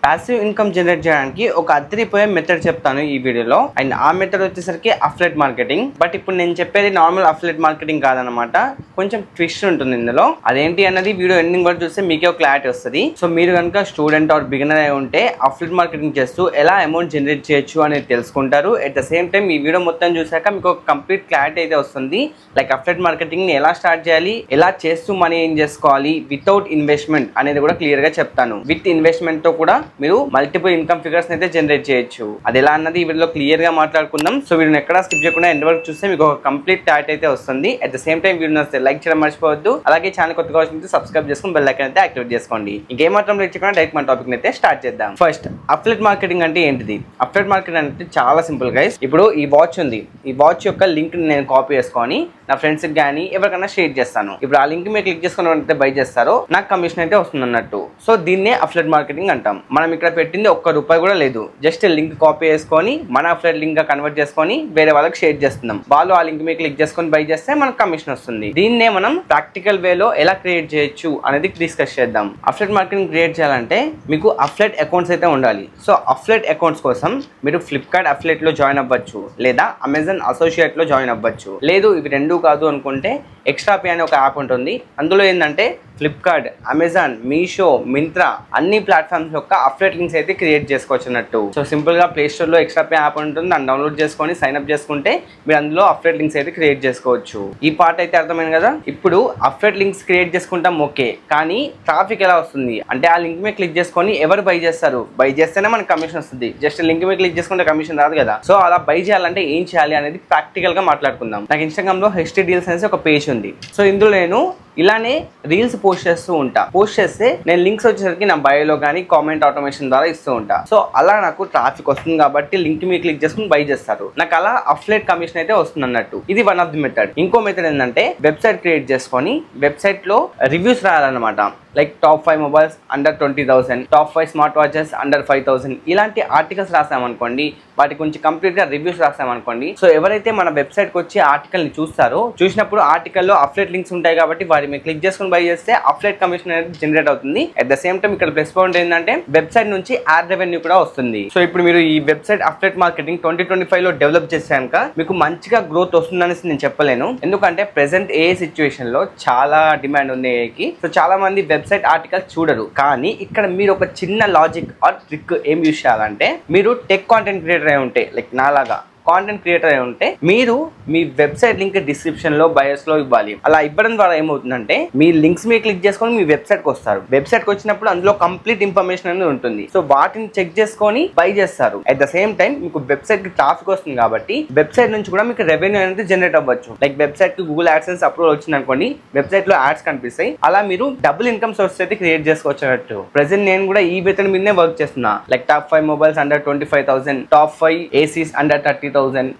Passive income generate చేయడానికి ఒక అదిరిపోయే మెథడ్ చెప్తాను ఈ వీడియోలో. అండ్ ఆ మెథడ్ వచ్చేసరికి అఫ్లెట్ మార్కెటింగ్. బట్ ఇప్పుడు నేను చెప్పేది నార్మల్ అఫ్లెట్ మార్కెటింగ్ కాదనమాట, కొంచెం ట్విస్ట్ ఉంటుంది ఇందులో. అదేంటి అన్నది వీడియో ఎండింగ్ వరకు చూస్తే మీకే ఒక క్లారిటీ వస్తుంది. సో మీరు కనుక స్టూడెంట్ ఆర్ బిగినర్ అయి ఉంటే అఫ్లెట్ మార్కెటింగ్ చేస్తూ ఎలా అమౌంట్ జనరేట్ చేయొచ్చు అనేది తెలుసుకుంటారు. అట్ ద సేమ్ టైం ఈ వీడియో మొత్తం చూసాక మీకు ఒక కంప్లీట్ క్లారిటీ అయితే వస్తుంది. లైక్ అఫ్లెట్ మార్కెటింగ్ ని ఎలా స్టార్ట్ చేయాలి, ఎలా చేస్తూ మనీ ఏం చేసుకోవాలి వితౌట్ ఇన్వెస్ట్మెంట్ అనేది కూడా క్లియర్ గా చెప్తాను. విత్ ఇన్వెస్ట్మెంట్ తో కూడా మీరు మల్టిపుల్ ఇన్కమ్ ఫిగర్స్ అయితే జనరేట్ చేయొచ్చు. అది ఎలా అన్నది ఈ వీడియోలో క్లియర్ గా మాట్లాడుకుందాం. సో వీడియోని ఎక్కడా స్కిప్ చేయకుండా ఎండ్ వరకు చూస్తే మీకు ఒక కంప్లీట్ క్లారిటీ అయితే వస్తుంది. At the same time video నచ్చితే లైక్ చేయడం మర్చిపోవద్దు. అలాగే ఛానల్ కొత్తగా వచ్చినట్టు సబ్స్క్రైబ్ చేసుకుని బెల్ ఐకాన్ అయితే యాక్టివేట్ చేసుకోండి. ఇంకేమాత్రం లేట్ చేయకుండా డైరెక్ట్ మన టాపిక్ అయితే స్టార్ట్ చేద్దాం. ఫస్ట్ అఫ్లెట్ మార్కెటింగ్ అంటే ఏంటిది? అఫ్లెట్ మార్కెటింగ్ అంటే చాలా సింపుల్ గైస్. ఇప్పుడు ఈ వాచ్ ఉంది, ఈ వాచ్ యొక్క లింక్ నేను కాపీ చేసుకొని నా ఫ్రెండ్స్ కి కానీ ఎవరికైనా షేర్ చేస్తాను. ఇప్పుడు ఆ లింక్ మీరు క్లిక్ చేసుకుని బై చేస్తారో నాకు కమిషన్ అయితే వస్తుంది అన్నట్టు. సో దీన్నే అఫ్లెట్ మార్కెటింగ్ అంటాం. మనం ఇక్కడ పెట్టింది ₹1 కూడా లేదు, జస్ట్ లింక్ కాపీ చేసుకొని మన అఫ్లెట్ లింక్ గా కన్వర్ట్ చేసుకొని వేరే వాళ్ళకి షేర్ చేస్తున్నాం. వాళ్ళు ఆ లింక్ మీద క్లిక్ చేసుకొని బై చేస్తే మనకు కమిషన్ వస్తుంది. దీన్నే మనం ప్రాక్టికల్ వేలో ఎలా క్రియేట్ చేయొచ్చు అనేది డిస్కస్ చేద్దాం. అఫ్లెట్ మార్కెటింగ్ క్రియేట్ చేయాలంటే మీకు అఫ్లెట్ అకౌంట్స్ అయితే ఉండాలి. సో అఫ్లెట్ అకౌంట్స్ కోసం మీరు ఫ్లిప్కార్ట్ అఫ్లెట్ లో జాయిన్ అవ్వచ్చు, లేదా అమెజాన్ అసోసియేట్ లో జాయిన్ అవ్వచ్చు. లేదు ఇవి రెండు కాదు అనుకుంటే ఎక్స్ట్రా పే అనే ఒక యాప్ ఉంటుంది. అందులో ఏంటంటే ఫ్లిప్కార్ట్, అమెజాన్, మీషో, మింత్రా అన్ని ప్లాట్ఫామ్స్ యొక్క అఫ్లెట్ లింక్స్ అయితే క్రియేట్ చేసుకోవచ్చు అన్నట్టు. సో సింపుల్ గా ప్లే స్టోర్ లో ఎక్స్ట్రా పే యాప్ ఉంటుంది, దాన్ని డౌన్లోడ్ చేసుకొని సైన్ అప్ చేసుకుంటే మీరు అందులో అఫ్లెట్ లింక్స్ అయితే క్రియేట్ చేసుకోవచ్చు. ఈ పార్ట్ అయితే అర్థమైంది కదా. ఇప్పుడు అఫ్లెట్ లింక్స్ క్రియేట్ చేసుకుంటాం ఓకే, కానీ ట్రాఫిక్ ఎలా వస్తుంది అంటే ఆ లింక్ మీద క్లిక్ చేసుకొని ఎవరు బై చేస్తారు, బై చేస్తేనే మనకు కమిషన్ వస్తుంది. జస్ట్ లింక్ మీద క్లిక్ చేసుకుంటే కమిషన్ రాదు కదా. సో అలా బై చేయాలంటే ఏం చేయాలి అనేది ప్రాక్టికల్ గా మాట్లాడుకుందాం. నాకు ఇన్స్టాగ్రామ్ లో హెచ్టీ డీల్స్ అనేసి ఒక పేజ్ ఉంది. సో ఇందులో నేను ఇలానే రీల్స్ పోస్ట్ చేస్తూ ఉంటా. పోస్ట్ చేస్తే నేను లింక్స్ వచ్చేసరికి నా బయోలో కానీ కామెంట్ ఆటోమేషన్ ద్వారా ఇస్తూ ఉంటా. సో అలా నాకు ట్రాఫిక్ వస్తుంది కాబట్టి లింక్ మీద క్లిక్ చేసుకుని బై చేస్తారు. నాకు అలా అఫ్లెట్ కమిషన్ అయితే వస్తుంది అన్నట్టు. ఇది వన్ ఆఫ్ ది మెథడ్. ఇంకో మెథడ్ ఏంటంటే వెబ్సైట్ క్రియేట్ చేసుకొని వెబ్సైట్ లో రివ్యూస్ రాయాలన్నమాట. Like top 5 mobiles under 20,000, top 5 smart watches under 5,000 ఇలాంటి ఆర్టికల్స్ రాసామనుకోండి, వాటి గురించి కంప్లీట్ గా రివ్యూస్ రాసామనుకోండి. సో ఎవరైతే మన వెబ్సైట్ కి వచ్చి ఆర్టికల్ ని చూస్తారో, చూసినప్పుడు ఆర్టికల్లో అఫ్లెట్ లింక్స్ ఉంటాయి కాబట్టి వాటి మీద క్లిక్ చేసుకుని బై చేస్తే అఫ్లెట్ కమిషన్ అనేది జనరేట్ అవుతుంది. అట్ ద సేమ్ టైం ఇక్కడ ప్లస్ పాయింట్ ఏంటంటే వెబ్సైట్ నుంచి యాడ్ రెవెన్యూ కూడా వస్తుంది. సో ఇప్పుడు మీరు ఈ వెబ్సైట్ అఫ్లెట్ మార్కెటింగ్ 2025 లో డెవలప్ చేశాక మీకు మంచిగా గ్రోత్ వస్తుందనేసి నేను చెప్పలేను. ఎందుకంటే ప్రెసెంట్ ఏ సిచ్యువేషన్ లో చాలా డిమాండ్ ఉంది ఏఐకి. సో చాలా మంది వెబ్సైట్ ఆర్టికల్స్ చూడరు. కానీ ఇక్కడ మీరు ఒక చిన్న లాజిక్ ఆర్ ట్రిక్ ఏం యూస్ చేయాలంటే, మీరు టెక్ కాంటెంట్ క్రియేటర్ అయి ఉంటే, లైక్ నాలాగా కాంటెంట్ క్రియేటర్ అయి ఉంటే మీరు మీ వెబ్సైట్ లింక్ డిస్క్రిప్షన్ లో బయోస్ లో ఇవ్వాలి. అలా ఇవ్వడం ద్వారా ఏమవుతుందంటే మీ లింక్స్ మీద క్లిక్ చేసుకొని మీ వెబ్సైట్ కి వస్తారు. వెబ్సైట్ కి వచ్చినప్పుడు అందులో కంప్లీట్ ఇన్ఫర్మేషన్ అనేది ఉంటుంది. సో వాటిని చెక్ చేసుకొని బై చేస్తారు. అట్ ద సేమ్ టైం మీకు వెబ్సైట్ కి ట్రాఫిక్ వస్తుంది కాబట్టి వెబ్సైట్ నుంచి కూడా మీకు రెవెన్యూ అనేది జనరేట్ అవ్వచ్చు. లైక్ వెబ్సైట్ కి గూగుల్ యాడ్సెన్స్ అప్రూవల్ వచ్చింది అనుకోండి, వెబ్సైట్ లో యాడ్స్ కనిపిస్తాయి. అలా మీరు డబుల్ ఇన్కమ్ సోర్స్ అయితే క్రియేట్ చేసుకోవచ్చు అన్నట్టు. ప్రెసెంట్ నేను కూడా ఈ మెథడ్ మీదనే వర్క్ చేస్తున్నా. Like top 5 mobiles under 25,000, top 5 ACs under 30,000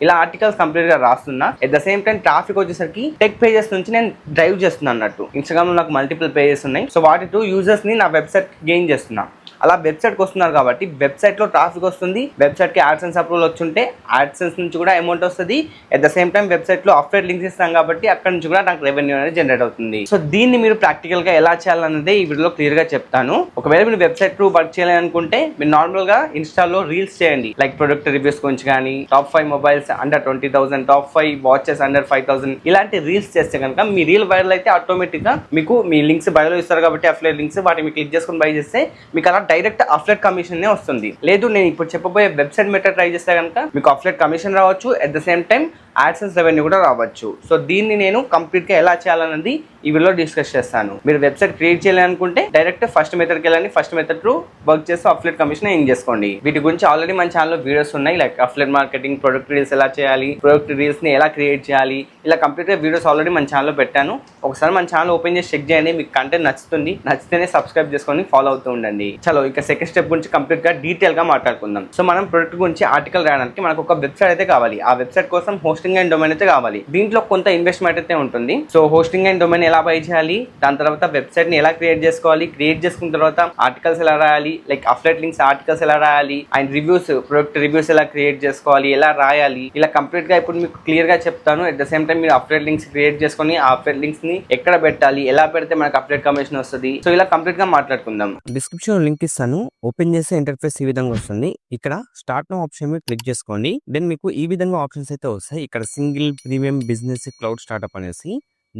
ఇలా ఆర్టికల్స్ కంప్లీట్ గా రాస్తున్నా. At the same time traffic వచ్చేసరికి టెక్ పేజెస్ నుంచి నేను డ్రైవ్ చేస్తున్నా అన్నట్టు. ఇన్స్టాగ్రామ్ లో నాకు మల్టిపుల్ పేజెస్ ఉన్నాయి. సో వాటి టు యూజర్స్ ని నా వెబ్సైట్ గెయిన్ చేస్తున్నా. అలా వెబ్సైట్కి వస్తున్నారు కాబట్టి వెబ్సైట్లో ట్రాఫిక్ వస్తుంది. వెబ్సైట్కి యాడ్సెన్స్ అప్రూవల్ వచ్చుంటే యాడ్సెన్స్ నుంచి కూడా అమౌంట్ వస్తుంది. అట్ ద సేమ్ టైం వెబ్సైట్లో అఫ్లెట్ లింక్స్ ఇస్తాం కాబట్టి అక్కడ నుంచి కూడా నాకు రెవెన్యూ అనేది జనరేట్ అవుతుంది. సో దీన్ని మీరు ప్రాక్టికల్గా ఎలా చేయాలన్నదే ఈ వీడియోలో క్లియర్గా చెప్తాను. ఒకవేళ మీరు వెబ్సైట్ త్రూ వర్క్ చేయాలనుకుంటే మీరు నార్మల్గా ఇన్స్టాలో రీల్స్ చేయండి. లైక్ ప్రొడక్ట్ రివ్యూస్ గురించి కానీ, top 5 mobiles under 20,000, top 5 watches under 5,000 ఇలాంటి రీల్స్ చేస్తే కనుక మీ రీల్ వైరల్ అయితే ఆటోమేటిక్గా మీకు మీ లింక్స్ బయోలో ఇస్తారు కాబట్టి అఫ్లెట్ లింక్స్ వాటిని మీకు క్లిక్ చేసుకుని బై చేస్తే మీకు అలా డైరెక్ట్ అఫ్లెట్ కమిషన్ వస్తుంది. లేదు నేను ఇప్పుడు చెప్పబోయే వెబ్సైట్ మెథడ్ ట్రై చేస్తే కనుక మీకు అఫ్లెట్ కమిషన్ రావచ్చు. At the same time AdSense revenue కూడా రావచ్చు. సో దీన్ని నేను కంప్లీట్ గా ఎలా చేయాలన్నది ఈ వీడియోలో డిస్కస్ చేస్తాను. మీరు వెబ్సైట్ క్రియేట్ చేయాలనుకుంటే డైరెక్ట్ ఫస్ట్ మెథడ్కి వెళ్ళండి. ఫస్ట్ మెథడ్ త్రూ వర్క్ చేస్తూ అఫ్లెట్ కమిషన్ ఏం చేసుకోండి. వీటి గురించి ఆల్రెడీ మన ఛానల్లో వీడియోస్ ఉన్నాయి. Like affiliate marketing, product reels ఎలా చేయాలి, ప్రొడక్ట్ రీల్స్ ని ఎలా క్రియేట్ చేయాలి, ఇలా కంప్లీట్ గా వీడియోస్ ఆల్రెడీ మన ఛానల్లో పెట్టాను. ఒకసారి మన ఛానల్ ఓపెన్ చేసి చెక్ చేయండి. మీకు కంటెంట్ నచ్చుతుంది, నచ్చితేనే సబ్స్క్రైబ్ చేసుకొని ఫాలో అవుతూ ఉండండి. చలో ఇక సెకండ్ స్టెప్ గురించి కంప్లీట్ గా డీటెయిల్ గా మాట్లాడుకుందాం. సో మనం ప్రొడక్ట్ గురించి ఆర్టికల్ రాయడానికి మనకు ఒక వెబ్సైట్ అయితే కావాలి. ఆ వెబ్సైట్ కోసం హోస్ట్ హోస్టింగ్ అండ్ డొమైన్ అయితే కావాలి. దీంట్లో కొంత ఇన్వెస్ట్మెంట్ అయితే ఉంటుంది. సో హోస్టింగ్ అండ్ డొమైన్ ఎలా బై చేయాలి, దాని తర్వాత వెబ్సైట్ ని ఎలా క్రియేట్ చేసుకోవాలి, క్రియేట్ చేసుకున్న తర్వాత ఆర్టికల్స్ ఎలా రాయాలి, లైక్ అఫ్లెట్ లింక్స్ ఆర్టికల్స్ ఎలా రాయాలి, అండ్ రివ్యూస్, ప్రొడక్ట్ రివ్యూస్ ఎలా క్రియేట్ చేసుకోవాలి, ఎలా రాయాలి, ఇలా కంప్లీట్ గా ఇప్పుడు మీకు క్లియర్ గా చెప్తాను. అట్ ద సేమ్ టైం మీరు అఫ్లెట్ లింక్స్ క్రియేట్ చేసుకొని ఆ అఫ్లెట్ లింక్స్ ని ఎక్కడ పెట్టాలి, ఎలా పెడితే మనకు అఫ్లెట్ కమిషన్ వస్తుంది, సో ఇలా కంప్లీట్ గా మాట్లాడుకుందాం. డిస్క్రిప్షన్ లింక్ ఇస్తాను. ఓపెన్ చేసే ఇంటర్ఫేస్ ఈ విధంగా వస్తుంది. ఇక్కడ స్టార్ట్ నౌ ఆప్షన్ మీద క్లిక్ చేసుకోండి. దెన్ మీకు ఈ విధంగా ఆప్షన్స్ అయితే వస్తాయి. ఇక్కడ single, premium, business, cloud startup అనేసి.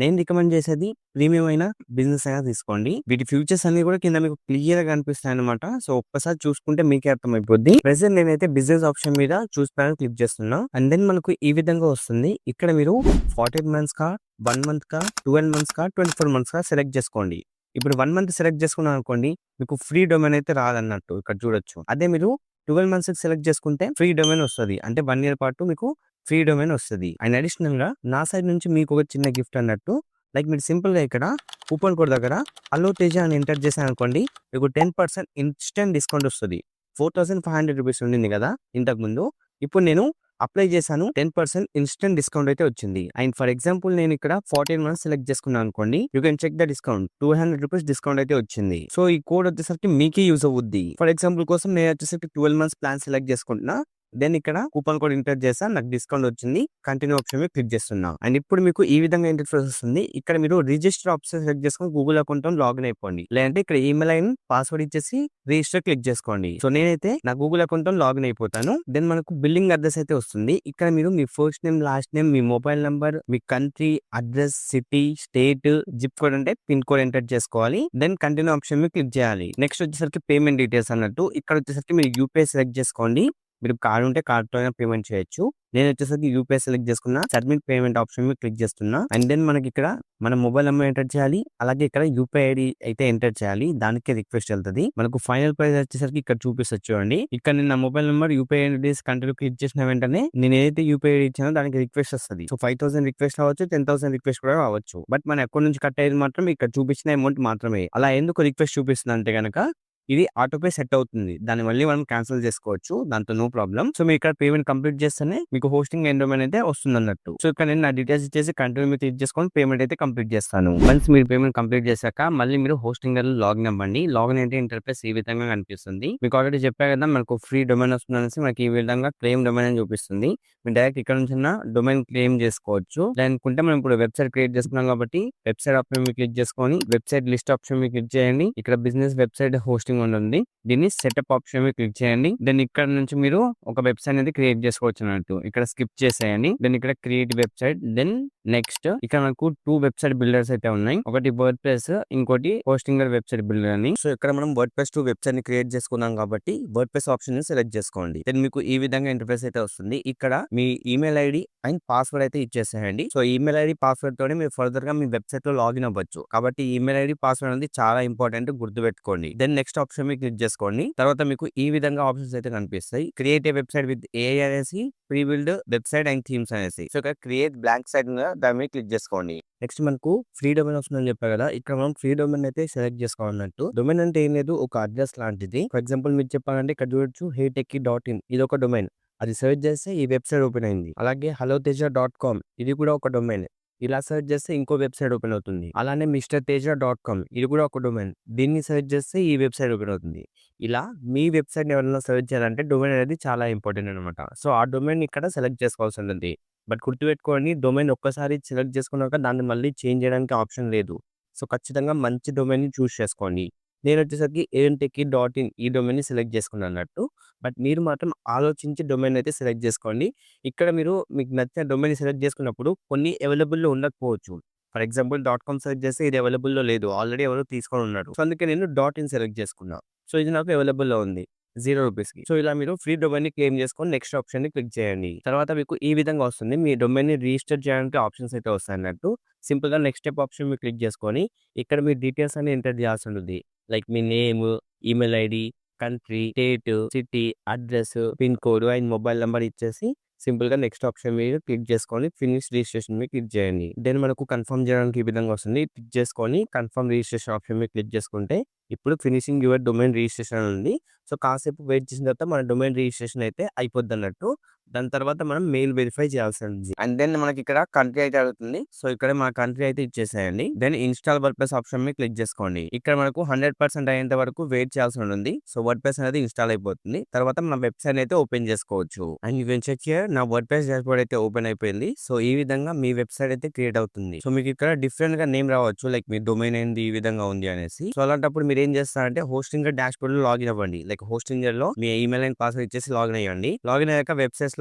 నేను రికమెండ్ చేసేది ప్రీమియం అయినా బిజినెస్ అయినా తీసుకోండి. వీటి ఫ్యూచర్స్ అన్ని కూడా కింద మీకు క్లియర్ గా కనిపిస్తాయి అనమాట. సో ఒక్కసారి చూసుకుంటే మీకే అర్థమైపోద్ది. ప్రెసెంట్ నేనైతే బిజినెస్ ఆప్షన్ మీద చూస్ ప్లాన్ క్లిక్ చేస్తున్నా. అండ్ దెన్ మనకు ఈ విధంగా వస్తుంది. ఇక్కడ మీరు 48 మంత్స్ కా, 1 మంత్ కా, 12 మంత్స్ కా, 24 మంత్స్ కా సెలెక్ట్ చేసుకోండి. ఇప్పుడు 1 మంత్ సెలెక్ట్ చేసుకున్నాం అనుకోండి, మీకు ఫ్రీ డొమైన్ అయితే రాదన్నట్టు ఇక్కడ చూడొచ్చు. అదే మీరు 12 మంత్స్ సెలెక్ట్ చేసుకుంటే ఫ్రీ డొమైన్ వస్తుంది. అంటే 1 ఇయర్ పాటు మీకు ఫ్రీ డొమైన్ వస్తుంది. అండ్ అడిషనల్ గా నా సైడ్ నుంచి మీకు ఒక చిన్న గిఫ్ట్ అన్నట్టు. లైక్ మీరు సింపుల్ గా ఇక్కడ కూపన్ కోడ్ దగ్గర అల్లో తేజ అని ఎంటర్ చేశాను అనుకోండి, మీకు 10% ఇన్స్టెంట్ డిస్కౌంట్ వస్తుంది. 4500 రూపీస్ ఉండింది కదా ఇంతకు ముందు. ఇప్పుడు నేను అప్లై చేశాను, 10% ఇన్స్టెంట్ డిస్కౌంట్ అయితే వచ్చింది. అండ్ ఫర్ ఎగ్జాంపుల్ నేను ఇక్కడ 14 మంత్స్ సెలెక్ట్ చేసుకున్నాను అనుకోండి, you can check the discount, 200 rupees discount అయితే వచ్చింది. సో ఈ కోడ్ వచ్చేసరికి మీకే యూజ్ అవుద్ది. ఫర్ ఎగ్జాంపుల్ కోసం నేను వచ్చేసరికి 12 మంత్స్ ప్లాన్ సెలెక్ట్ చేసుకుంటున్నా. దెన్ ఇక్కడ కూపన్ కోడ్ ఎంటర్ చేసా, నాకు డిస్కౌంట్ వచ్చింది. కంటిన్యూ ఆప్షన్ మీద క్లిక్ చేస్తున్నా. అండ్ ఇప్పుడు మీకు ఈ విధంగా ఇంటర్ఫేస్ వస్తుంది. ఇక్కడ మీరు రిజిస్టర్ ఆప్షన్ సెలెక్ట్ చేసుకొని గూగుల్ అకౌంట్ లాగిన్ అయిపోండి. లేదంటే ఇక్కడ ఈమెయిల్ ఐడి పాస్వర్డ్ ఇచ్చేసి రిజిస్టర్ క్లిక్ చేసుకోండి. సో నేనైతే నా గూగుల్ అకౌంట్ లాగిన్ అయిపోతాను. దెన్ మనకు బిల్లింగ్ అడ్రస్ అయితే వస్తుంది. ఇక్కడ మీరు మీ ఫస్ట్ నేమ్, లాస్ట్ నేమ్, మీ మొబైల్ నంబర్, మీ country, address, city, state, zip code అంటే పిన్ కోడ్ ఎంటర్ చేసుకోవాలి. దెన్ కంటిన్యూ ఆప్షన్ మీద క్లిక్ చేయాలి. నెక్స్ట్ వచ్చేసరికి పేమెంట్ డీటెయిల్స్ అన్నట్టు. ఇక్కడ వచ్చేసరికి మీరు యూపీఐ సెలెక్ట్ చేసుకోండి. మీరు కార్డు ఉంటే కార్డుతో అయినా పేమెంట్ చేయొచ్చు. నేను వచ్చేసరికి యూపీఐ సెలెక్ట్ చేసుకున్నా, సబ్మిట్ పేమెంట్ ఆప్షన్ మీద క్లిక్ చేస్తున్నా. అండ్ దెన్ మనకి ఇక్కడ మన మొబైల్ నెంబర్ ఎంటర్ చేయాలి. అలాగే ఇక్కడ యూపీఐ ఐడి అయితే ఎంటర్ చేయాలి. దానికి రిక్వెస్ట్ వెళ్తుంది. మనకు ఫైనల్ ప్రైస్ వచ్చేసరికి ఇక్కడ చూపిస్తుంది చూడండి. ఇక్కడ నేను నా mobile number UPI ID continue click చేసిన వెంటనే నేను ఏదైతే యూపీఐ ఐడి ఇచ్చానో దానికి రిక్వెస్ట్ వస్తుంది. సో 5000 రిక్వెస్ట్ అవ్వచ్చు, 10,000 రిక్వెస్ట్ కూడా రావచ్చు. బట్ మన అకౌంట్ నుంచి కట్ అయ్యేది మాత్రం ఇక్కడ చూపించిన అమౌంట్ మాత్రమే. అలా ఎందుకు రిక్వెస్ట్ చూపిస్తుంది అంటే కనుక ఇది ఆటోపే సెట్ అవుతుంది. దాన్ని మళ్ళీ మనం క్యాన్సిల్ చేసుకోవచ్చు, దాంతో నో ప్రాబ్లం. సో మీరు ఇక్కడ పేమెంట్ కంప్లీట్ చేస్తేనే మీకు హోస్టింగ్ అండ్ డొమైన్ అయితే వస్తుంది అన్నట్టు. సో ఇక్కడ నేను నా డీటెయిల్స్ ఇచ్చేసి కంటిన్యూ మీద క్లిక్ చేసుకొని పేమెంట్ అయితే కంప్లీట్ చేస్తాను. వన్స్ మీరు పేమెంట్ కంప్లీట్ చేశాక మళ్ళీ మీరు హోస్టింగ్ లాగిన్ అవ్వండి. లాగిన్ అయితే ఇంటర్ఫేస్ ఈ విధంగా కనిపిస్తుంది. మీకు ఆల్రెడీ చెప్పా కదా మనకు ఫ్రీ డొమైన్ వస్తుంది అనేసి, మనకి ఈ విధంగా క్లెయిమ్ డొమైన్ అని చూపిస్తుంది. మీరు డైరెక్ట్ ఇక్కడ నుంచి డొమైన్ క్లెయిమ్ చేసుకోవచ్చు. అనుకుంటే మనం ఇప్పుడు వెబ్సైట్ క్రియేట్ చేసుకున్నాం కాబట్టి వెబ్సైట్ ఆప్షన్ మీద క్లిక్ చేసుకొని వెబ్సైట్ లిస్ట్ ఆప్షన్ మీద క్లిక్ చేయండి. ఇక్కడ బిజినెస్ వెబ్సైట్ హోస్టింగ్ ఉంటుంది. దీన్ని సెటప్ ఆప్షన్ మీద క్లిక్ చేయండి. దెన్ ఇక్కడ నుంచి మీరు ఒక వెబ్సైట్ అనేది క్రియేట్ చేసుకోవచ్చు అన్నట్టు. ఇక్కడ స్కిప్ చేసేయండి. దెన్ ఇక్కడ క్రియేట్ వెబ్సైట్. దెన్ నెక్స్ట్ ఇక్కడ మనకు 2 వెబ్సైట్ బిల్డర్స్ అయితే ఉన్నాయి. ఒకటి వర్డ్ ప్రెస్, ఇంకోటి హోస్టింగర్ వెబ్సైట్ బిల్డర్ అని. సో ఇక్కడ మనం వర్డ్ ప్రెస్ 2 వెబ్సైట్ ని క్రియేట్ చేసుకున్నాం కాబట్టి వర్డ్ ప్రెస్ ఆప్షన్ ని సెలెక్ట్ చేసుకోండి. దెన్ మీకు ఈ విధంగా ఇంటర్ఫేస్ అయితే వస్తుంది. ఇక్కడ మీ ఈమెయిల్ ఐడి అండ్ పాస్వర్డ్ అయితే ఇచ్చేసేయండి. సో ఈమెయిల్ ఐడి పాస్వర్డ్ తోనే మీరు ఫర్దర్ గా మీ వెబ్సైట్ లో లాగిన్ అవ్వచ్చు. కాబట్టి ఈమెయిల్ ఐడి పాస్వర్డ్ అనేది చాలా ఇంపార్టెంట్, గుర్తుపెట్టుకోండి. దెన్ నెక్స్ట్ ఆప్షన్ మీద క్లిక్ చేసుకోండి. తర్వాత మీకు ఈ విధంగా ఆప్షన్స్ అయితే కనిపిస్తాయి. Create a website with AI అనేసి, pre built website and themes అనేసి. సో ఇక్కడ క్రియేట్ బ్లాంక్ సైట్ దాని మీద క్లిక్ చేసుకోండి. నెక్స్ట్ మనకు ఫ్రీ డొమైన్ వస్తుందని చెప్పారు కదా, ఇక్కడ మనం ఫ్రీ డొమైన్ అయితే సెలెక్ట్ చేసుకోవాలన్నట్టు. డొమైన్ అంటే ఏం లేదు, ఒక అడ్రస్ లాంటిది. ఫర్ ఎగ్జాంపుల్ మీరు చెప్పాలంటే ఇక్కడ చూడొచ్చు heytechie.in, ఇది ఒక డొమైన్. అది సెర్చ్ చేస్తే ఈ వెబ్సైట్ ఓపెన్ అయింది. అలాగే helloteja.com, ఇది కూడా ఒక డొమైన్. ఇలా సెర్చ్ చేస్తే ఇంకో వెబ్సైట్ ఓపెన్ అవుతుంది. అలానే mrteja.com, ఇది కూడా ఒక డొమైన్. దీన్ని సెర్చ్ చేస్తే ఈ వెబ్సైట్ ఓపెన్ అవుతుంది. ఇలా మీ వెబ్సైట్ ఎవరైనా సెర్చ్ చేయాలంటే డొమైన్ అనేది చాలా ఇంపార్టెంట్ అనమాట. సో ఆ డొమైన్ ఇక్కడ సెలెక్ట్ చేసుకోవాల్సి ఉంటుంది. బట్ గుర్తుపెట్టుకోండి, డొమైన్ ఒక్కసారి సెలెక్ట్ చేసుకున్నాక దాన్ని మళ్ళీ చేంజ్ చేయడానికి ఆప్షన్ లేదు. సో ఖచ్చితంగా మంచి డొమైన్ ని చూస్ చేసుకోండి. నేను వచ్చేసరికి heytechie.in ఈ డొమైన్ ని సెలెక్ట్ చేసుకున్నాను అన్నట్టు. బట్ మీరు మాత్రం ఆలోచించి డొమైన్ అయితే సెలెక్ట్ చేసుకోండి. ఇక్కడ మీరు మీకు నచ్చిన డొమైన్ సెలెక్ట్ చేసుకున్నప్పుడు కొన్ని అవైలబుల్లో ఉండకపోవచ్చు. ఫర్ ఎగ్జాంపుల్ .com సెలెక్ట్ చేస్తే ఇది అవైలబుల్లో లేదు, ఆల్రెడీ ఎవరో తీసుకొని ఉన్నారు. సో అందుకే నేను .in సెలెక్ట్ చేసుకున్నా. సో ఇది నాకు అవైలబుల్లో ఉంది 0 రూపీస్కి. సో ఇలా మీరు ఫ్రీ డొమైన్ ని క్లెయిమ్ చేసుకొని నెక్స్ట్ ఆప్షన్ ని క్లిక్ చేయండి. తర్వాత మీకు ఈ విధంగా వస్తుంది. మీ డొమైన్ ని రిజిస్టర్ చేయడానికి ఆప్షన్స్ అయితే వస్తాయి అన్నట్టు. సింపుల్ గా నెక్స్ట్ స్టెప్ ఆప్షన్ మీద క్లిక్ చేసుకొని ఇక్కడ మీ డీటెయిల్స్ అన్ని ఎంటర్ చేయాల్సి ఉంటుంది. Like me name, email ID, country, state, city, address, pin code and mobile number ఇచ్చేసి సింపుల్ గా నెక్స్ట్ ఆప్షన్ మీద క్లిక్ చేసుకొని ఫినిష్ రిజిస్ట్రేషన్ మీద క్లిక్ చేయండి. దెన్ మనకు కన్ఫర్మ్ చేయడానికి ఈ విధంగా వస్తుంది. క్లిక్ చేసుకొని కన్ఫర్మ్ రిజిస్ట్రేషన్ ఆప్షన్ మీద క్లిక్ చేసుకుంటే ఇప్పుడు ఫినిషింగ్ యువర్ డొమైన్ రిజిస్ట్రేషన్ ఉంది. సో, కాసేపు వెయిట్ చేసిన తర్వాత మన డొమైన్ రిజిస్ట్రేషన్ అయితే అయిపోద్దన్నట్టు. దాని తర్వాత మనం మెయిల్ వెరిఫై చేయాల్సింది. అండ్ దెన్ మనకిక్కడ కంట్రీ అయితే అడుగుతుంది. సో, ఇక్కడ మన కంట్రీ అయితే ఇచ్చేసేయండి. దెన్ ఇన్‌స్టాల్ వర్డ్‌ప్రెస్ ఆప్షన్ మీద క్లిక్ చేసుకోండి. ఇక్కడ మనకు 100% అయ్యేంత వరకు వెయిట్ చేయాల్సి ఉంటుంది. సో, వర్డ్‌ప్రెస్ అనేది ఇన్‌స్టాల్ అయిపోతుంది. తర్వాత మన వెబ్‌సైట్ అయితే ఓపెన్ చేసుకోవచ్చు. And you can check here నా వర్డ్‌ప్రెస్ డాష్‌బోర్డ్ అయితే ఓపెన్ అయిపోయింది. సో, ఈ విధంగా మీ వెబ్‌సైట్ అయితే క్రియేట్ అవుతుంది. సో, మీకు ఇక్కడ డిఫరెంట్‌గా నేమ్ రావచ్చు. లైక్ మీ డొమైన్ ఏంది ఈ విధంగా ఉంది అనేసి. సో, అలాంటప్పుడు మీరు ఏం చేస్తారంటే హోస్టింగర్ డాష్‌బోర్డ్‌లో లాగిన్ అవ్వండి. లైక్ హోస్టింగర్‌లో మీ ఈమెయిల్ అండ్ పాస్వర్డ్ ఇచ్చేసి లాగిన్ అయ్యండి. లాగిన్ అయ్యాక వెబ్‌సైట్స్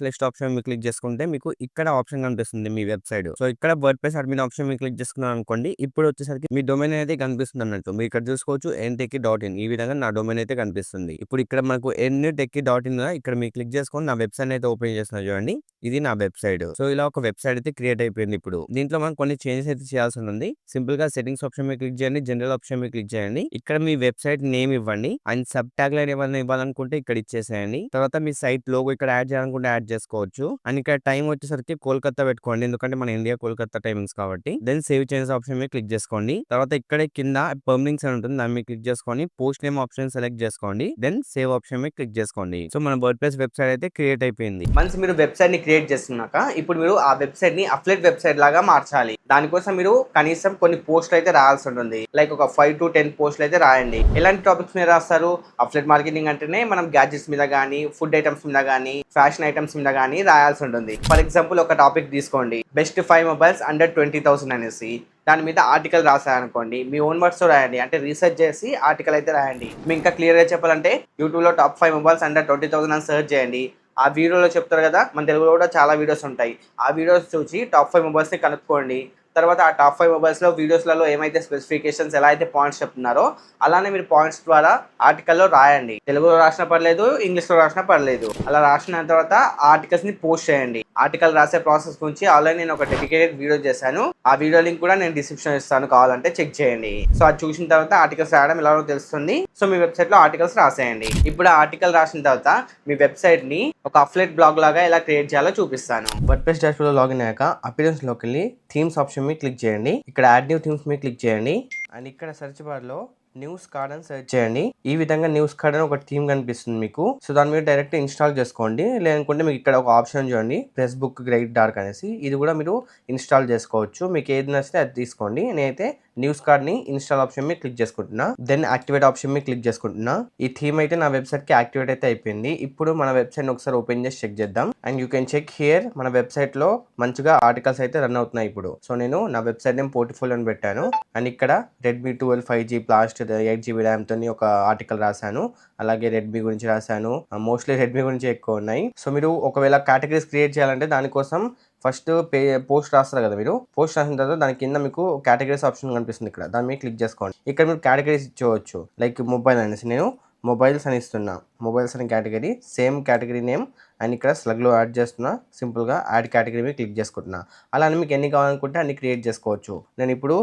లిస్ట్ ఆప్షన్ మీద క్లిక్ చేసుకుంటే మీకు ఇక్కడ ఆప్షన్ కనిపిస్తుంది మీ వెబ్‌సైట్. సో, ఇక్కడ వర్డ్‌ప్రెస్ అడ్మిన్ ఆప్షన్ మీద క్లిక్ చేసుకున్నారనుకోండి. ఇప్పుడు వచ్చేసరికి మీ డొమైన్ అనేది కనిపిస్తుంది అన్నట్టు. మీరు ఇక్కడ చూసుకోవచ్చు earntechie.in ఈ విధంగా నా డొమైన్ అయితే కనిపిస్తుంది. ఇప్పుడు ఇక్కడ మనకు earntechie.in ఇక్కడ మీరు క్లిక్ చేసుకొని నా వెబ్‌సైట్ అయితే ఓపెన్ చేస్తున్నా చూడండి. ఇది నా వెబ్‌సైట్. సో, ఇలా ఒక వెబ్‌సైట్ అయితే క్రియేట్ అయిపోయింది ఇప్పుడు. దీంట్లో మనం కొన్ని చేంజెస్ అయితే చేయాల్సి ఉంది. సింపుల్‌గా సెట్టింగ్స్ ఆప్షన్ మీద క్లిక్ చేయండి. జనరల్ ఆప్షన్ మీద క్లిక్ చేయండి. ఇక్కడ మీ వెబ్‌సైట్ నేమ్ ఇవ్వండి. అండ్ సబ్ ట్యాగ్‌లైన్ ఏమన్నా ఇవ్వాలనుకుంటే ఇక్కడ ఇచ్చేసేయండి. తర్వాత మీ సైట్ లోగో ఇక్కడ యాడ్ చేయాలనుకుంటే యాడ్ చేసుకోవచ్చు. అండ్ ఇక్కడ టైం వచ్చేసరికి కోల్‌కత్తా పెట్టుకోండి. ఎందుకంటే మన ఇండియా కోల్‌కత్తా టైమింగ్స్ కాబట్టి. దెన్ సేవ్ చేంజెస్ ఆప్షన్ మీద క్లిక్ చేసుకోండి. తర్వాత ఇక్కడే కింద పర్మింగ్స్ అని ఉంటుంది. దాని మీద క్లిక్ చేసుకొని పోస్ట్ నేమ్ ఆప్షన్ సెలెక్ట్ చేసుకోండి. దెన్ సేవ్ ఆప్షన్ మీద క్లిక్ చేసుకోండి. సో, మన వర్డ్‌ప్రెస్ వెబ్‌సైట్ అయితే క్రియేట్ అయిపోయింది. వన్స్ మీరు వెబ్సైట్ ని క్రియేట్ చేస్తున్నాక ఇప్పుడు మీరు ఆ వెబ్సైట్ ని అఫ్లెట్ వెబ్సైట్ లాగా మార్చాలి. దానికోసం మీరు కనీసం కొన్ని పోస్టులు అయితే రాయాల్సి ఉంటుంది. లైక్ ఒక 5 to 10 పోస్టులు అయితే రాయండి. ఎలాంటి టాపిక్స్ మీద రాస్తారు? అఫ్లెట్ మార్కెటింగ్ అంటేనే మనం గ్యాడ్జెట్స్ మీద కానీ, ఫుడ్ ఐటమ్స్ మీద కానీ, ఫ్యాషన్ ఐటమ్స్ మీద కానీ రాయాల్సి ఉంటుంది. ఫర్ ఎగ్జాంపుల్ ఒక టాపిక్ తీసుకోండి, బెస్ట్ 5 మొబైల్స్ అండర్ 20,000 అనేసి. దాని మీద ఆర్టికల్ రాశారనుకోండి, మీ ఓన్ వర్డ్స్తో రాయండి. అంటే రీసెర్చ్ చేసి ఆర్టికల్ అయితే రాయండి. మీకు ఇంకా క్లియర్గా చెప్పాలంటే యూట్యూబ్లో టాప్ 5 మొబైల్స్ అండర్ 20,000 అని సెర్చ్ చేయండి. ఆ వీడియోలో చెప్తారు కదా, మన తెలుగులో కూడా చాలా వీడియోస్ ఉంటాయి. ఆ వీడియోస్ చూసి టాప్ 5 మొబైల్స్ని కనుక్కోండి. తర్వాత ఆ టాప్ 5 మొబైల్స్లో వీడియోస్లలో ఏమైతే స్పెసిఫికేషన్స్ ఎలా అయితే పాయింట్స్ చెప్తున్నారో అలానే మీరు పాయింట్స్ ద్వారా ఆర్టికల్లో రాయండి. తెలుగులో రాసినా పర్లేదు, ఇంగ్లీష్లో రాసినా పర్లేదు. అలా రాసిన తర్వాత ఆ ఆర్టికల్స్ని పోస్ట్ చేయండి. ఆర్టికల్ రాసే ప్రాసెస్ గురించి ఆల్రెడీ నేను ఒక డెడికేటెడ్ వీడియో చేశాను. ఆ వీడియో లింక్ కూడా నేను డిస్క్రిప్షన్ ఇస్తాను, కావాలంటే చెక్ చేయండి. సో, అది చూసిన తర్వాత ఆర్టికల్స్ రాయడం ఎలాగో తెలుస్తుంది. సో, మీ వెబ్సైట్లో ఆర్టికల్స్ రాసేయండి. ఇప్పుడు ఆ ఆర్టికల్ రాసిన తర్వాత మీ వెబ్సైట్ని ఒక అఫ్లెట్ బ్లాగ్ లాగా ఎలా క్రియేట్ చేయాలో చూపిస్తాను. వర్డ్‌ప్రెస్ డాష్‌బోర్డ్‌లో లాగిన్ అయ్యాక అపియరెన్స్‌లోకి వెళ్ళి థీమ్స్ ఆప్షన్ మీద క్లిక్ చేయండి. ఇక్కడ యాడ్ న్యూ థీమ్స్ మీద క్లిక్ చేయండి. అండ్ ఇక్కడ సెర్చ్ బార్లో న్యూస్ కార్డ్ అని సెర్చ్ చేయండి. ఈ విధంగా న్యూస్ కార్డ్ అని ఒక థీమ్ కనిపిస్తుంది మీకు. సో, దాని మీద డైరెక్ట్ ఇన్స్టాల్ చేసుకోండి. లేదనుకుంటే మీకు ఇక్కడ ఒక ఆప్షన్ చూడండి, ప్రెస్ బుక్ గ్రైడ్ డార్క్ అనేసి. ఇది కూడా మీరు ఇన్స్టాల్ చేసుకోవచ్చు. మీకు ఏది నచ్చితే అది తీసుకోండి. నేనైతే న్యూస్ కార్డ్ ని ఇన్స్టాల్ ఆప్షన్ మీద క్లిక్ చేసుకుంటున్నా. దెన్ యాక్టివేట్ ఆప్షన్ మీద క్లిక్ చేసుకుంటున్నా. ఈ థీమ్ అయితే నా వెబ్సైట్ కి యాక్టివేట్ అయితే అయిపోయింది. ఇప్పుడు మన వెబ్సైట్ ఒకసారి ఓపెన్ చేసి చెక్ చేద్దాం. And you can check here మన వెబ్సైట్ లో మంచిగా ఆర్టికల్స్ అయితే రన్ అవుతున్నాయి ఇప్పుడు. సో, నేను నా వెబ్సైట్ నేమ్ పోర్ట్ఫోలియో అని పెట్టాను. అండ్ ఇక్కడ Redmi 12 5G blast 8GB RAM తోని ఒక ఆర్టికల్ రాశాను. అలాగే రెడ్మీ గురించి రాశాను. మోస్ట్లీ రెడ్మీ గురించి ఎక్కువ ఉన్నాయి. సో, మీరు ఒకవేళ కేటగిరీస్ క్రియేట్ చేయాలంటే దానికోసం ఫస్ట్ పోస్ట్ రాస్తారు కదా, మీరు పోస్ట్ రాసిన తర్వాత దాని కింద మీకు కేటగిరీస్ ఆప్షన్ కనిపిస్తుంది. ఇక్కడ దాని మీద క్లిక్ చేసుకోండి. ఇక్కడ మీరు కేటగిరీస్ ఇచ్చేవచ్చు. లైక్ మొబైల్ అనేసి నేను మొబైల్స్ అని ఇస్తున్నా. మొబైల్స్ అనే category, same category name. And ఇక్కడ స్లగ్లో యాడ్ చేస్తున్నా. సింపుల్గా యాడ్ కేటగిరీ మీద క్లిక్ చేసుకుంటున్నా. అలానే మీకు ఎన్ని కావాలనుకుంటే అన్ని క్రియేట్ చేసుకోవచ్చు. నేను ఇప్పుడు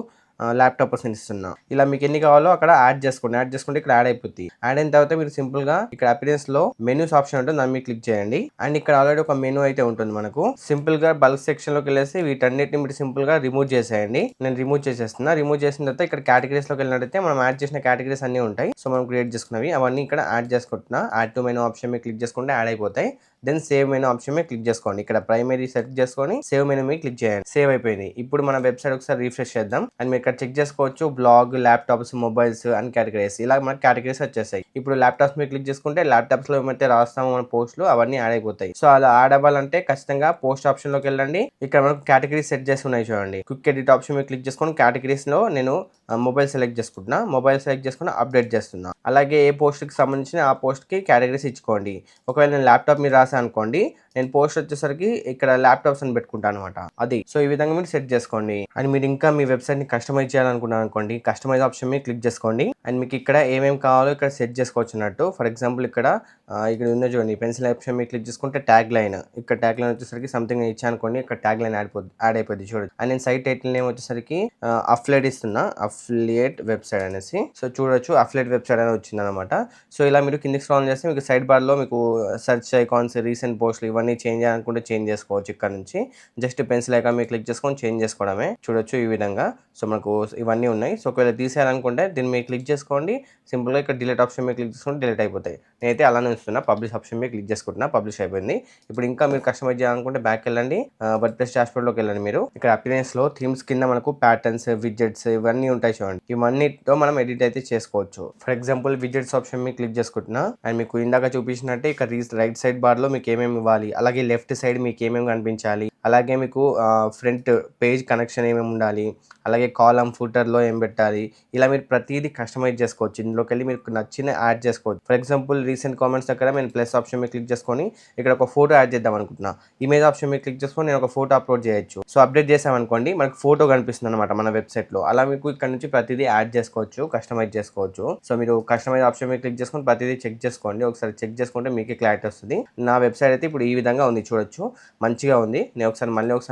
ల్యాప్టాప్స్ ఇస్తున్నా. ఇలా మీకు ఎన్ని కావాలో అక్కడ యాడ్ చేసుకోండి. యాడ్ చేసుకుంటే ఇక్కడ యాడ్ అయిపోతుంది. యాడ్ అయిన తర్వాత మీరు సింపుల్ గా ఇక్కడ అపియరెన్స్ లో మెనూస్ ఆప్షన్ ఉంటుంది, దాని మీద క్లిక్ చేయండి. అండ్ ఇక్కడ ఆల్రెడీ ఒక మెనూ అయితే ఉంటుంది మనకు. సింపుల్ గా బల్క్ సెక్షన్ లోకి వెళ్ళేసి వీటన్నిటిని మీరు సింపుల్ గా రిమూవ్ చేసేయండి. నేను రిమూవ్ చేసేస్తున్నా. రిమూవ్ చేసిన తర్వాత ఇక్కడ కేటగిరీస్ లోకి వెళ్ళినట్టయితే మనం యాడ్ చేసిన కేటగిరీస్ అన్ని ఉంటాయి. సో, మనం క్రియేట్ చేసుకున్నవి అవన్నీ ఇక్కడ యాడ్ చేసుకుంటున్నా. యాడ్ టు మెనూ ఆప్షన్ మీద క్లిక్ చేసుకుంటే యాడ్ అయిపోతాయి. దెన్ సేవ్ మెనూ ఆప్షన్ మీద క్లిక్ చేసుకోండి. ఇక్కడ ప్రైమరీ సెలెక్ట్ చేసుకొని సేవ్ మెనూ మీద క్లిక్ చేయండి. సేవ్ అయిపోయింది. ఇప్పుడు మన వెబ్సైట్ ఒకసారి రిఫ్రెష్ చేద్దాం. అండ్ మీరు ఇక్కడ చెక్ చేసుకోవచ్చు blog, laptops, mobiles and categories. ఇలా మనకి కేటగిరీస్ వచ్చేసాయి. ఇప్పుడు ల్యాప్టాప్స్ మీద క్లిక్ చేసుకుంటే ల్యాప్టాప్స్ లో ఏమైతే రాస్తామో మన పోస్టులు అవన్నీ యాడ్ అయిపోతాయి. సో, అలా యాడ్ అవ్వాలంటే ఖచ్చితంగా పోస్ట్ ఆప్షన్ లోకి వెళ్ళండి. ఇక్కడ మనకు కేటగిరీస్ సెట్ చేసి ఉన్నాయి చూడండి. క్విక్ ఎడిట్ ఆప్షన్ మీద క్లిక్ చేసుకొని కేటగిరీస్ లో నేను మొబైల్ సెలెక్ట్ చేసుకుంటున్నా. మొబైల్ సెలెక్ట్ చేసుకుని అప్డేట్ చేస్తున్నా. అలాగే ఏ పోస్ట్ కి సంబంధించిన ఆ పోస్ట్ కి కేటగిరీస్ ఇచ్చుకోండి. ఒకవేళ నేను ల్యాప్టాప్ మీద రాసాను అనుకోండి, నేను పోస్ట్ వచ్చేసరికి ఇక్కడ ల్యాప్టాప్స్ అని పెట్టుకుంటాను అనమాట. అది సో, ఈ విధంగా మీరు సెట్ చేసుకోండి. అండ్ మీరు ఇంకా మీ వెబ్సైట్ ని కస్టమైజ్ చేయాలనుకున్నారు అనుకోండి, కస్టమైజ్ ఆప్షన్ మీద క్లిక్ చేసుకోండి. అండ్ మీకు ఇక్కడ ఏమేమి కావాలో ఇక్కడ సెట్ చేసుకోవచ్చు అన్నట్టు. ఫర్ ఎగ్జాంపుల్ ఇక్కడ ఉన్న చూడండి, పెన్సిల్ ఆప్షన్ మీద క్లిక్ చేసుకుంటే ట్యాగ్ లైన్. ఇక్కడ ట్యాగ్ లైన్ వచ్చేసరికి సంథింగ్ ఇచ్చా అనుకోండి, ఇక్కడ ట్యాగ్ లైన్ యాడ్ అయిపోద్ది చూడండి. అండ్ నేను సైట్ టైటిల్ నేమ్ వచ్చేసరికి అఫ్లేట్ ఇస్తున్నా, అఫ్లియేట్ వెబ్సైట్ అనేసి. సో, చూడొచ్చు అఫ్లియేట్ వెబ్సైట్ అని వచ్చింది అనమాట. సో, ఇలా మీరు కిందికి స్క్రాల్ చేస్తే మీకు సైడ్ బార్ లో మీకు సెర్చ్ ఐకాన్స్, రీసెంట్ పోస్టులు ఇవన్నీ ఇవన్నీ చేంజ్ చేయాలనుకుంటే చేంజ్ చేసుకోవచ్చు. ఇక్కడ నుంచి జస్ట్ పెన్సిల్ ఐకాన్ మీద క్లిక్ చేసుకొని చేంజ్ చేసుకోవడమే. చూడొచ్చు ఈ విధంగా. సో మనకు ఇవన్నీ ఉన్నాయి. సో ఒకవేళ తీసేయాలనుకుంటే దీని మీద క్లిక్ చేసుకోండి, సింపుల్గా ఇక్కడ డిలీట్ ఆప్షన్ మీద క్లిక్ చేసుకుంటే డిలీట్ అయిపోతాయి. నేనైతే అలానే ఉంచుతున్నా, పబ్లిష్ ఆప్షన్ మీద క్లిక్ చేసుకుంటున్నా, పబ్లిష్ అయిపోయింది. ఇప్పుడు ఇంకా మీరు కస్టమైజ్ చేయాలనుకుంటే బ్యాక్ వెళ్ళండి, వర్డ్ప్రెస్ డాష్బోర్డ్లోకి వెళ్ళండి. మీరు ఇక్కడ అపియరెన్స్లో థీమ్స్ కింద మనకు ప్యాటర్న్స్, విడ్జెట్స్ ఇవన్నీ ఉంటాయి చూడండి. ఇవన్నీతో మనం ఎడిట్ అయితే చేసుకోవచ్చు. ఫర్ ఎగ్జాంపుల్ విడ్జెట్స్ ఆప్షన్ మీద క్లిక్ చేసుకుంటున్నా, అండ్ మీకు ఇందాక చూపించినట్టే ఇక్కడ రైట్ సైడ్ బార్లో మీకు ఏమేమి ఇవ్వాలి, అలాగే లెఫ్ట్ సైడ్ మీకు ఏమేమి కనిపించాలి, అలాగే మీకు ఫ్రంట్ పేజ్ కనెక్షన్ ఏమేమి ఉండాలి, అలాగే కాలమ్ ఫుటర్లో ఏం పెట్టాలి, ఇలా మీరు ప్రతిదీ కస్టమైజ్ చేసుకోవచ్చు. ఇందులోకి వెళ్ళి మీకు నచ్చిన యాడ్ చేసుకోవచ్చు. ఫర్ ఎగ్జాంపుల్ రీసెంట్ కామెంట్స్ దగ్గర నేను ప్లస్ ఆప్షన్ మీద క్లిక్ చేసుకొని ఇక్కడ ఒక ఫోటో యాడ్ చేద్దాం అనుకుంటున్నా. ఇమేజ్ ఆప్షన్ మీద క్లిక్ చేసుకొని నేను ఒక ఫోటో అప్లోడ్ చేయొచ్చు. సో అప్డేట్ చేసామనుకోండి మనకు ఫోటో కనిపిస్తుంది అనమాట మన వెబ్సైట్లో. అలా మీకు ఇక్కడ నుంచి ప్రతిదీ యాడ్ చేసుకోవచ్చు, కస్టమైజ్ చేసుకోవచ్చు. సో మీరు కస్టమైజ్ ఆప్షన్ మీద క్లిక్ చేసుకొని ప్రతిదీ చెక్ చేసుకోండి. ఒకసారి చెక్ చేసుకుంటే మీకే క్లారిటీ వస్తుంది. నా వెబ్సైట్ అయితే ఇప్పుడు ఈ విధంగా ఉంది, చూడొచ్చు, మంచిగా ఉంది. నేను ఒకసారి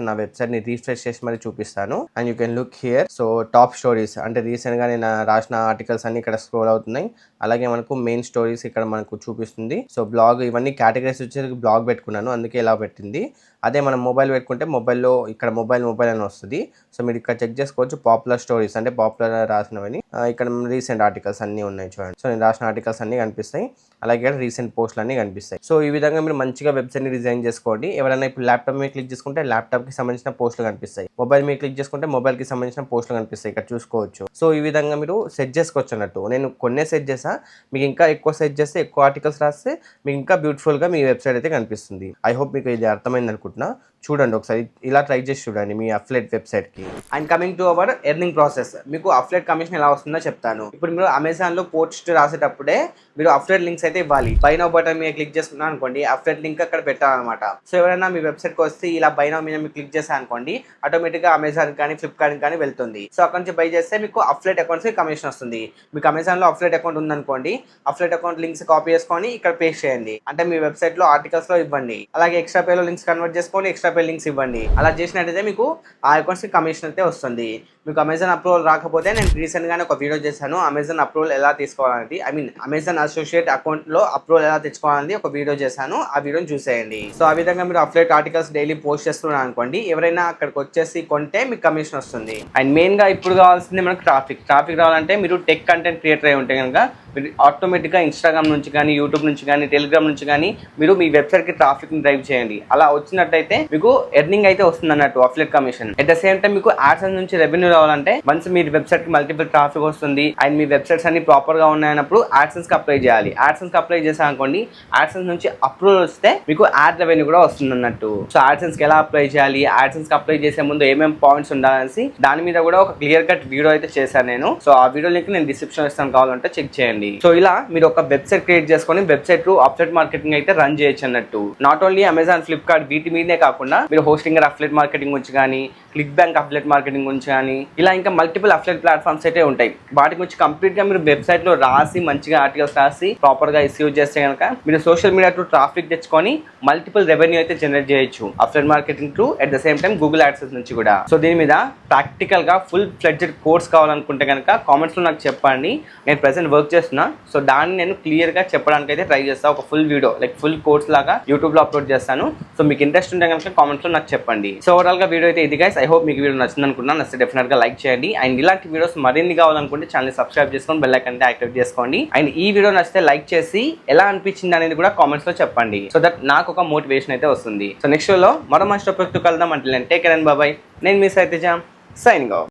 నా వెబ్సైట్ ని రీఫ్రెష్ చేసి మరి చూపిస్తాను. And you can look here. So top stories అంటే రీసెంట్ గా నేను రాసిన ఆర్టికల్స్ అన్ని ఇక్కడ స్క్రోల్ అవుతున్నాయి. అలాగే మనకు మెయిన్ స్టోరీస్ ఇక్కడ మనకు చూపిస్తుంది. సో బ్లాగ్ ఇవన్నీ కేటగిరీస్ వచ్చేసి బ్లాగ్ పెట్టుకున్నాను, అందుకే ఇలా పెట్టింది. అదే మనం మొబైల్ పెట్టుకుంటే మొబైల్లో ఇక్కడ మొబైల్ అని వస్తుంది. సో మీరు ఇక్కడ చెక్ చేసుకోవచ్చు. పాపులర్ స్టోరీస్ అంటే పాపులర్ రాసినవని, ఇక్కడ రీసెంట్ ఆర్టికల్స్ అన్నీ ఉన్నాయి చూడండి. సో నేను రాసిన ఆర్టికల్స్ అన్నీ కనిపిస్తాయి, అలాగే రీసెంట్ పోస్టులు అన్నీ కనిపిస్తాయి. సో ఈ విధంగా మీరు మంచిగా వెబ్సైట్ని డిజైన్ చేసుకోండి. ఎవరైనా ఇప్పుడు ల్యాప్టాప్ మీద క్లిక్ చేసుకుంటే ల్యాప్టాప్కి సంబంధించిన పోస్టులు కనిపిస్తాయి, మొబైల్ మీద క్లిక్ చేసుకుంటే మొబైల్కి సంబంధించిన పోస్టులు కనిపిస్తాయి, ఇక్కడ చూసుకోవచ్చు. సో ఈ విధంగా మీరు సెట్ చేసుకోవచ్చు అన్నట్టు. నేను కొన్నే సెట్ చేసా, మీకు ఇంకా ఎక్కువ సెట్ చేస్తే, ఎక్కువ ఆర్టికల్స్ రాస్తే మీకు ఇంకా బ్యూటిఫుల్గా మీ వెబ్సైట్ అయితే కనిపిస్తుంది. ఐ హోప్ మీకు ఇది అర్థమైంది అనుకుంటున్నా. చూడండి ఒకసారి, ఇలా ట్రై చేసి చూడండి మీ అఫ్లెట్ వెబ్సైట్కి. And coming to our earning process, మీకు అఫ్లెట్ కమిషన్ ఎలా వస్తుందో చెప్తాను. ఇప్పుడు మీరు అమెజాన్లో పోస్ట్ రాసేటప్పుడే మీరు అఫ్లెట్ లింక్స్ అయితే ఇవ్వాలి. బై నౌ బటన్ మీద క్లిక్ చేసుకున్నా అనుకోండి, అఫ్లెట్ లింక్ అక్కడ పెట్టాలన్నమాట. సో ఎవరైనా మీ వెబ్సైట్కి వస్తే ఇలా బై నౌ మీద మీరు క్లిక్ చేసా అనుకోండి, ఆటోమేటిక్గా అమెజాన్ కానీ ఫ్లిప్కార్ట్ కానీ వెళ్తుంది. సో అక్కడ నుంచి బై చేస్తే మీకు అఫ్లెట్ అకౌంట్స్కి కమిషన్ వస్తుంది. మీకు అమెజాన్లో అఫ్లెట్ అకౌంట్ ఉందనుకోండి, అఫ్లెట్ అకౌంట్ లింక్స్ కాపీ చేసుకొని ఇక్కడ పేస్ట్ చేయండి. అంటే మీ వెబ్సైట్లో ఆర్టికల్స్లో ఇవ్వండి. అలాగే ఎక్స్ట్రా పేలో లింక్స్ కన్వర్ట్ చేసుకొని ఎక్స్ట్రా పే లింక్స్ ఇవ్వండి. అలా చేసినట్టయితే మీకు ఆ అకౌంట్స్కి కమిషన్ అయితే వస్తుంది. మీకు అమెజాన్ అప్రూవల్ రాకపోతే నేను రీసెంట్గానే ఒక వీడియో చేశాను, అమెజాన్ అప్రూవల్ ఎలా తీసుకోవాలని, అమెజాన్ అసోసియేట్ అకౌంట్లో అప్రూవల్ ఎలా తెచ్చుకోవాలని ఒక వీడియో చేశాను, ఆ వీడియోని చూసేయండి. సో ఆ విధంగా మీరు అఫ్లెట్ ఆర్టికల్స్ డైలీ పోస్ట్ చేస్తున్నారు అనుకోండి, ఎవరైనా అక్కడికి వచ్చేసి కొంటే మీకు కమిషన్ వస్తుంది. అండ్ మెయిన్గా ఇప్పుడు కావాల్సింది మనకు ట్రాఫిక్ రావాలంటే మీరు టెక్ కంటెంట్ క్రియేటర్ అయి ఉంటే కనుక మీరు ఆటోమేటిక్గా ఇన్స్టాగ్రామ్ నుంచి కానీ, యూట్యూబ్ నుంచి కానీ, టెలిగ్రామ్ నుంచి కానీ మీరు మీ వెబ్సైట్కి ట్రాఫిక్ని డ్రైవ్ చేయండి. అలా వచ్చినట్టయితే మీకు ఎర్నింగ్ అయితే వస్తుంది అన్నట్టు, affiliate commission. At the same time మీకు యాడ్సెన్స్ నుంచి రెవెన్యూ రావాలంటే వన్స్ మీ వెబ్సైట్ కి మల్టిపుల్ ట్రాఫిక్ వస్తుంది అండ్ మీ వెబ్సైట్స్ అన్ని ప్రాపర్ గా ఉన్నాయన్నప్పుడు యాడ్సెన్స్ కి అప్లై చేయాలి. యాడ్సెన్స్ కి అప్లై చేసా అనుకోండి, యాడ్సెన్స్ నుంచి అప్రూవల్ వస్తే మీకు యాడ్ రెవెన్యూ కూడా వస్తుంది అన్నట్టు. సో యాడ్సెన్స్ కి ఎలా అప్లై చేయాలి, యాడ్సెన్స్ కి అప్లై చేసే ముందు ఏమేమి పాయింట్స్ ఉండాలని దాని మీద కూడా ఒక క్లియర్ కట్ వీడియో అయితే చేశాను నేను. సో ఆ వీడియో లింక్ నేను డిస్క్రిప్షన్ ఇస్తాను, కావాలంటే చెక్ చేయండి. సో ఇలా మీరు ఒక వెబ్సైట్ క్రియేట్ చేసుకొని వెబ్సైట్ అఫ్లెట్ మార్కెటింగ్ అయితే రన్ చేయొచ్చు అన్నట్టు. నాట్ ఓన్లీ అమెజాన్, ఫ్లిప్కార్ట్ వీటి మీదే కాకుండా మీరు హోస్టింగ్ అఫ్లెట్ మార్కెటింగ్ గురించి కానీ, క్లిక్ బ్యాంక్ అఫ్లెట్ మార్కెటింగ్ గురించి కానీ, ఇలా ఇంకా మల్టిపుల్ అఫ్లెట్ ప్లాట్ఫామ్స్ అయితే ఉంటాయి. వాటి గురించి కంప్లీట్ గా మీరు వెబ్సైట్ లో రాసి మంచిగా ఆర్టికల్స్ రాసి ప్రాపర్ గా ఎస్యూ చేస్తే కనుక మీరు సోషల్ మీడియా టు ట్రాఫిక్ తెచ్చుకొని మల్టిపుల్ రెవెన్యూ అయితే జనరేట్ చేయొచ్చు affiliate marketing to at the same time Google AdSense నుంచి కూడా. సో దీని మీద ప్రాక్టికల్ గా ఫుల్ ఫ్లెడ్జెడ్ కోర్స్ కావాలనుకుంటే కనుక కామెంట్స్ లో నాకు చెప్పండి. నేను ప్రెసెంట్ వర్క్ చేస్తున్నా, సో దాన్ని నేను క్లియర్ గా చెప్పడానికి అయితే ట్రై చేస్తాను. ఒక full video like full course లాగా యూట్యూబ్ లో అప్లోడ్ చేస్తాను. సో మీకు ఇంట్రెస్ట్ ఉంటే కనుక కామెంట్స్ లో నాకు చెప్పండి. సో ఓవరాల్ గా వీడియో అయితే ఇది గైస్. ఐ హోప్ మీకు వీడియో నచ్చింది అనుకున్నాను. నచ్చితే డెఫినెట్ గా లైక్ చేయండి. అండ్ ఇలాంటి వీడియోస్ మరిన్ని కావాలనుకుంటే ఛానల్ సబ్స్క్రైబ్ చేసుకొని బెల్ ఐకాన్ యాక్టివేట్ చేసుకోండి. అండ్ ఈ వీడియో నచ్చితే లైక్ చేసి ఎలా అనిపించింది అనేది కూడా కామెంట్స్ లో చెప్పండి. సో దట్ నాకు ఒక మోటివేషన్ అయితే వస్తుంది. సో నెక్స్ట్ షోలో మరో మంచి టాపిక్ తో కలుద్దాం. అంటే టేక్ కేర్ అండ్ బాయ్. నేను మీ సైతేజామ్ సైనింగ్ ఆఫ్.